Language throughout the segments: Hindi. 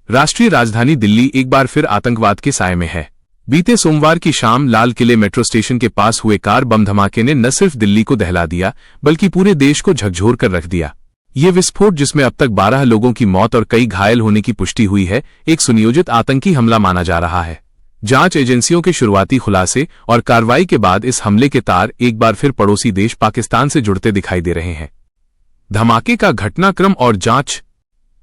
राष्ट्रीय राजधानी दिल्ली एक बार फिर आतंकवाद के साए में है। बीते सोमवार की शाम लाल किले मेट्रो स्टेशन के पास हुए कार बम धमाके ने न सिर्फ दिल्ली को दहला दिया बल्कि पूरे देश को झकझोर कर रख दिया। ये विस्फोट, जिसमें अब तक 12 लोगों की मौत और कई घायल होने की पुष्टि हुई है, एक सुनियोजित आतंकी हमला माना जा रहा है। जांच एजेंसियों के शुरुआती खुलासे और कार्रवाई के बाद इस हमले के तार एक बार फिर पड़ोसी देश पाकिस्तान से जुड़ते दिखाई दे रहे हैं। धमाके का घटनाक्रम और जांच।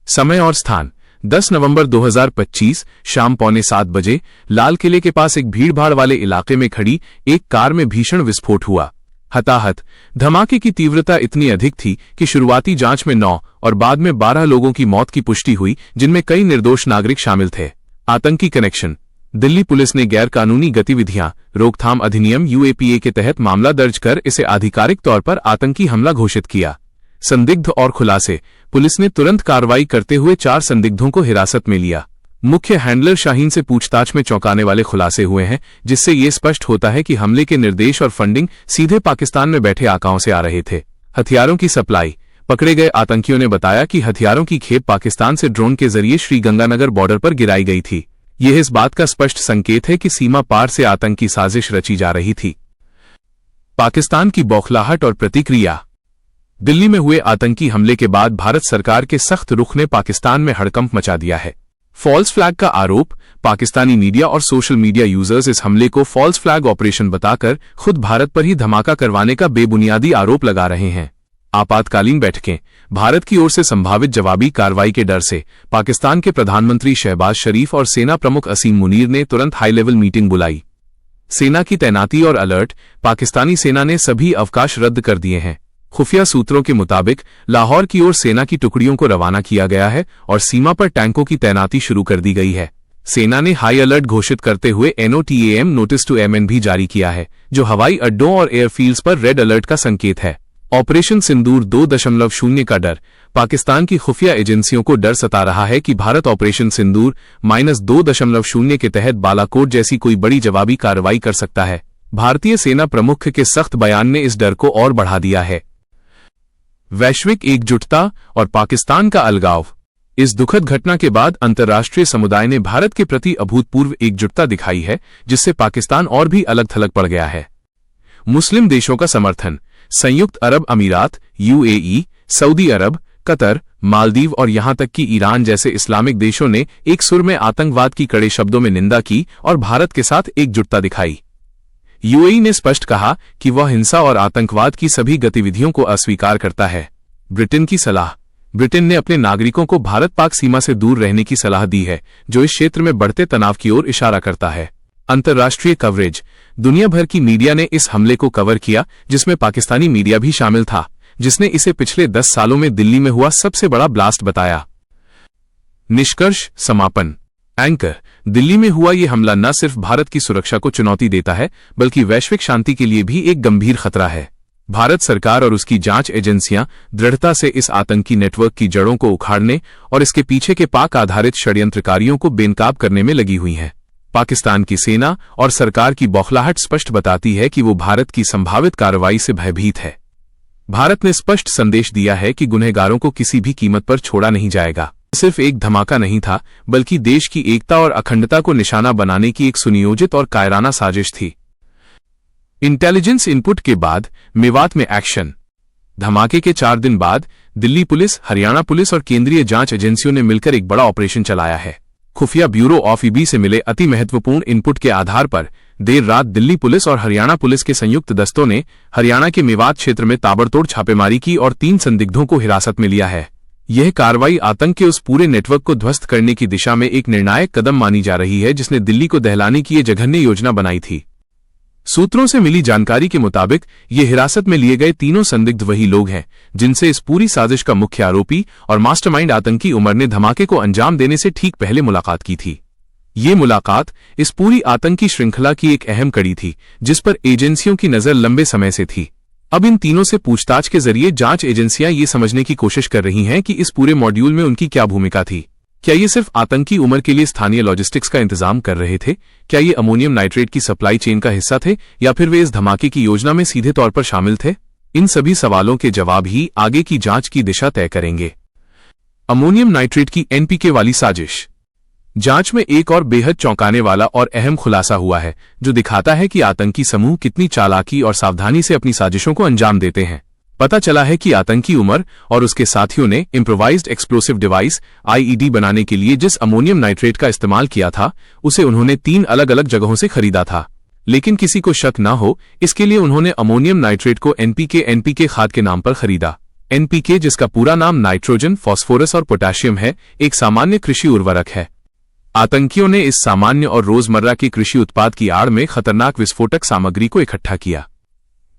समय और स्थान: 10 नवंबर 2025 शाम 6:45 बजे लाल किले के पास एक भीड़भाड़ वाले इलाके में खड़ी एक कार में भीषण विस्फोट हुआ। हताहत: धमाके की तीव्रता इतनी अधिक थी कि शुरुआती जांच में 9 और बाद में 12 लोगों की मौत की पुष्टि हुई, जिनमें कई निर्दोष नागरिक शामिल थे। आतंकी कनेक्शन: दिल्ली पुलिस ने गैर कानूनी गतिविधियां रोकथाम अधिनियम UAPA के तहत मामला दर्ज कर इसे आधिकारिक तौर पर आतंकी हमला घोषित किया। संदिग्ध और खुलासे: पुलिस ने तुरंत कार्रवाई करते हुए 4 संदिग्धों को हिरासत में लिया। मुख्य हैंडलर शाहीन से पूछताछ में चौंकाने वाले खुलासे हुए हैं, जिससे ये स्पष्ट होता है कि हमले के निर्देश और फंडिंग सीधे पाकिस्तान में बैठे आकाओं से आ रहे थे। हथियारों की सप्लाई: पकड़े गए आतंकियों ने बताया कि हथियारों की खेप पाकिस्तान से ड्रोन के जरिए श्रीगंगानगर बॉर्डर पर गिराई गई थी। यह इस बात का स्पष्ट संकेत है कि सीमा पार से आतंकी साजिश रची जा रही थी। पाकिस्तान की बौखलाहट और प्रतिक्रिया। दिल्ली में हुए आतंकी हमले के बाद भारत सरकार के सख्त रुख ने पाकिस्तान में हड़कंप मचा दिया है। फॉल्स फ्लैग का आरोप: पाकिस्तानी मीडिया और सोशल मीडिया यूजर्स इस हमले को फॉल्स फ्लैग ऑपरेशन बताकर खुद भारत पर ही धमाका करवाने का बेबुनियादी आरोप लगा रहे हैं। आपातकालीन बैठकें: भारत की ओर से संभावित जवाबी कार्रवाई के डर से पाकिस्तान के प्रधानमंत्री शहबाज शरीफ और सेना प्रमुख असीम मुनीर ने तुरंत हाई लेवल मीटिंग बुलाई। सेना की तैनाती और अलर्ट: पाकिस्तानी सेना ने सभी अवकाश रद्द कर दिए हैं। खुफिया सूत्रों के मुताबिक लाहौर की ओर सेना की टुकड़ियों को रवाना किया गया है और सीमा पर टैंकों की तैनाती शुरू कर दी गई है। सेना ने हाई अलर्ट घोषित करते हुए NOTAM नोटिस टू एमएन भी जारी किया है, जो हवाई अड्डों और एयरफील्ड्स पर रेड अलर्ट का संकेत है। ऑपरेशन सिंदूर 2.0 का डर: पाकिस्तान की खुफिया एजेंसियों को डर सता रहा है कि भारत ऑपरेशन सिंदूर -2.0 के तहत बालाकोट जैसी कोई बड़ी जवाबी कार्रवाई कर सकता है। भारतीय सेना प्रमुख के सख्त बयान ने इस डर को और बढ़ा दिया है। वैश्विक एकजुटता और पाकिस्तान का अलगाव। इस दुखद घटना के बाद अंतर्राष्ट्रीय समुदाय ने भारत के प्रति अभूतपूर्व एकजुटता दिखाई है, जिससे पाकिस्तान और भी अलग थलग पड़ गया है। मुस्लिम देशों का समर्थन: संयुक्त अरब अमीरात, UAE, सऊदी अरब, कतर, मालदीव और यहां तक कि ईरान जैसे इस्लामिक देशों ने एक सुर में आतंकवाद की कड़े शब्दों में निंदा की और भारत के साथ एकजुटता दिखाई। UAE ने स्पष्ट कहा कि वह हिंसा और आतंकवाद की सभी गतिविधियों को अस्वीकार करता है। ब्रिटेन की सलाह: ब्रिटेन ने अपने नागरिकों को भारत-पाक सीमा से दूर रहने की सलाह दी है, जो इस क्षेत्र में बढ़ते तनाव की ओर इशारा करता है। अंतर्राष्ट्रीय कवरेज: दुनिया भर की मीडिया ने इस हमले को कवर किया, जिसमें पाकिस्तानी मीडिया भी शामिल था, जिसने इसे पिछले 10 सालों में दिल्ली में हुआ सबसे बड़ा ब्लास्ट बताया। निष्कर्ष समापन। एंकर: दिल्ली में हुआ ये हमला न सिर्फ भारत की सुरक्षा को चुनौती देता है, बल्कि वैश्विक शांति के लिए भी एक गंभीर खतरा है। भारत सरकार और उसकी जांच एजेंसियां दृढ़ता से इस आतंकी नेटवर्क की जड़ों को उखाड़ने और इसके पीछे के पाक आधारित षड्यंत्रकारियों को बेनकाब करने में लगी हुई हैं। पाकिस्तान की सेना और सरकार की बौखलाहट स्पष्ट बताती है कि वो भारत की संभावित कार्रवाई से भयभीत है। भारत ने स्पष्ट संदेश दिया है कि गुनहगारों को किसी भी कीमत पर छोड़ा नहीं जाएगा। सिर्फ एक धमाका नहीं था, बल्कि देश की एकता और अखंडता को निशाना बनाने की एक सुनियोजित और कायराना साजिश थी। इंटेलिजेंस इनपुट के बाद मेवात में एक्शन। धमाके के 4 दिन बाद दिल्ली पुलिस, हरियाणा पुलिस और केंद्रीय जांच एजेंसियों ने मिलकर एक बड़ा ऑपरेशन चलाया है। खुफिया ब्यूरो ऑफ EB से मिले अति महत्वपूर्ण इनपुट के आधार पर देर रात दिल्ली पुलिस और हरियाणा पुलिस के संयुक्त दस्तों ने हरियाणा के मेवात क्षेत्र में ताबड़तोड़ छापेमारी की और 3 संदिग्धों को हिरासत में लिया है। यह कार्रवाई आतंक के उस पूरे नेटवर्क को ध्वस्त करने की दिशा में एक निर्णायक कदम मानी जा रही है, जिसने दिल्ली को दहलाने की ये जघन्य योजना बनाई थी। सूत्रों से मिली जानकारी के मुताबिक ये हिरासत में लिए गए तीनों संदिग्ध वही लोग हैं, जिनसे इस पूरी साजिश का मुख्य आरोपी और मास्टरमाइंड आतंकी उमर ने धमाके को अंजाम देने से ठीक पहले मुलाकात की थी। ये मुलाकात इस पूरी आतंकी श्रृंखला की एक अहम कड़ी थी, जिस पर एजेंसियों की नजर लंबे समय से थी। अब इन तीनों से पूछताछ के जरिए जांच एजेंसियां ये समझने की कोशिश कर रही हैं कि इस पूरे मॉड्यूल में उनकी क्या भूमिका थी। क्या ये सिर्फ आतंकी उमर के लिए स्थानीय लॉजिस्टिक्स का इंतजाम कर रहे थे? क्या ये अमोनियम नाइट्रेट की सप्लाई चेन का हिस्सा थे, या फिर वे इस धमाके की योजना में सीधे तौर पर शामिल थे? इन सभी सवालों के जवाब ही आगे की जांच की दिशा तय करेंगे। अमोनियम नाइट्रेट की NPK वाली साजिश। जांच में एक और बेहद चौंकाने वाला और अहम खुलासा हुआ है, जो दिखाता है कि आतंकी समूह कितनी चालाकी और सावधानी से अपनी साजिशों को अंजाम देते हैं। पता चला है कि आतंकी उमर और उसके साथियों ने इम्प्रोवाइज्ड एक्सप्लोसिव डिवाइस आईईडी बनाने के लिए जिस अमोनियम नाइट्रेट का इस्तेमाल किया था, उसे उन्होंने 3 अलग अलग जगहों से खरीदा था। लेकिन किसी को शक न हो, इसके लिए उन्होंने अमोनियम नाइट्रेट को एनपीके खाद के नाम पर खरीदा। एनपीके, जिसका पूरा नाम नाइट्रोजन, फॉस्फोरस और पोटेशियम है, एक सामान्य कृषि उर्वरक है। आतंकियों ने इस सामान्य और रोजमर्रा के कृषि उत्पाद की आड़ में खतरनाक विस्फोटक सामग्री को इकट्ठा किया।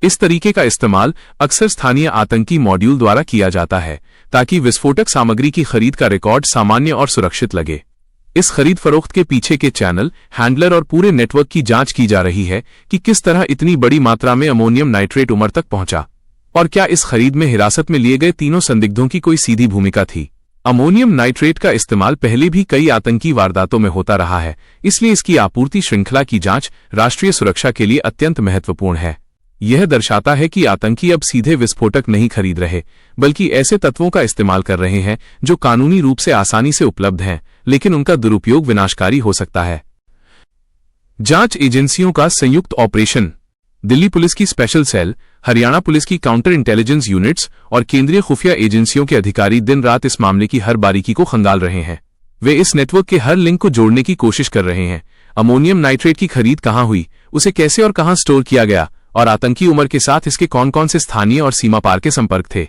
इस तरीके का इस्तेमाल अक्सर स्थानीय आतंकी मॉड्यूल द्वारा किया जाता है, ताकि विस्फोटक सामग्री की खरीद का रिकॉर्ड सामान्य और सुरक्षित लगे। इस खरीद फरोख्त के पीछे के चैनल, हैंडलर और पूरे नेटवर्क की जांच की जा रही है कि किस तरह इतनी बड़ी मात्रा में अमोनियम नाइट्रेट उमर तक पहुंचा, और क्या इस खरीद में हिरासत में लिए गए तीनों संदिग्धों की कोई सीधी भूमिका थी। अमोनियम नाइट्रेट का इस्तेमाल पहले भी कई आतंकी वारदातों में होता रहा है, इसलिए इसकी आपूर्ति श्रृंखला की जांच राष्ट्रीय सुरक्षा के लिए अत्यंत महत्वपूर्ण है। यह दर्शाता है कि आतंकी अब सीधे विस्फोटक नहीं खरीद रहे, बल्कि ऐसे तत्वों का इस्तेमाल कर रहे हैं जो कानूनी रूप से आसानी से उपलब्ध हैं, लेकिन उनका दुरुपयोग विनाशकारी हो सकता है। जांच एजेंसियों का संयुक्त ऑपरेशन। दिल्ली पुलिस की स्पेशल सेल, हरियाणा पुलिस की काउंटर इंटेलिजेंस यूनिट्स और केंद्रीय खुफिया एजेंसियों के अधिकारी दिन रात इस मामले की हर बारीकी को खंगाल रहे हैं। वे इस नेटवर्क के हर लिंक को जोड़ने की कोशिश कर रहे हैं। अमोनियम नाइट्रेट की खरीद कहां हुई, उसे कैसे और कहां स्टोर किया गया, और आतंकी उमर के साथ इसके कौन कौन से स्थानीय और सीमा पार के संपर्क थे।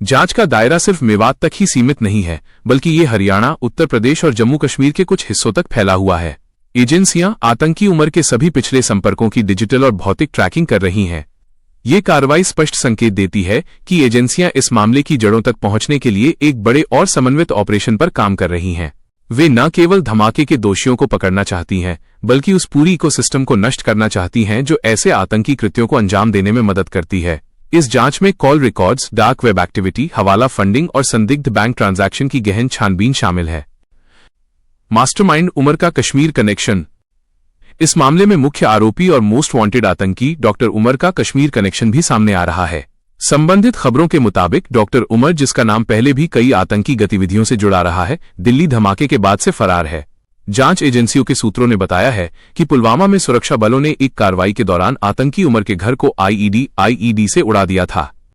जांच का दायरा सिर्फ मेवात तक ही सीमित नहीं है, बल्कि ये हरियाणा, उत्तर प्रदेश और जम्मू कश्मीर के कुछ हिस्सों तक फैला हुआ है। एजेंसियां आतंकी उमर के सभी पिछले संपर्कों की डिजिटल और भौतिक ट्रैकिंग कर रही हैं। ये कार्रवाई स्पष्ट संकेत देती है कि एजेंसियां इस मामले की जड़ों तक पहुंचने के लिए एक बड़े और समन्वित ऑपरेशन पर काम कर रही हैं। वे न केवल धमाके के दोषियों को पकड़ना चाहती हैं, बल्कि उस पूरी इकोसिस्टम को नष्ट करना चाहती हैं जो ऐसे आतंकी कृत्यों को अंजाम देने में मदद करती है। इस जांच में call records, dark web activity, हवाला फंडिंग और संदिग्ध बैंक ट्रांजैक्शन की गहन छानबीन शामिल है। मास्टरमाइंड उमर का कश्मीर कनेक्शन। इस मामले में मुख्य आरोपी और मोस्ट वांटेड आतंकी डॉक्टर उमर का कश्मीर कनेक्शन भी सामने आ रहा है। संबंधित खबरों के मुताबिक डॉक्टर उमर, जिसका नाम पहले भी कई आतंकी गतिविधियों से जुड़ा रहा है, दिल्ली धमाके के बाद से फरार है। जांच एजेंसियों के सूत्रों ने बताया है कि पुलवामा में सुरक्षा बलों ने एक कार्रवाई के दौरान आतंकी उमर के घर को आईईडी से उड़ा दिया था।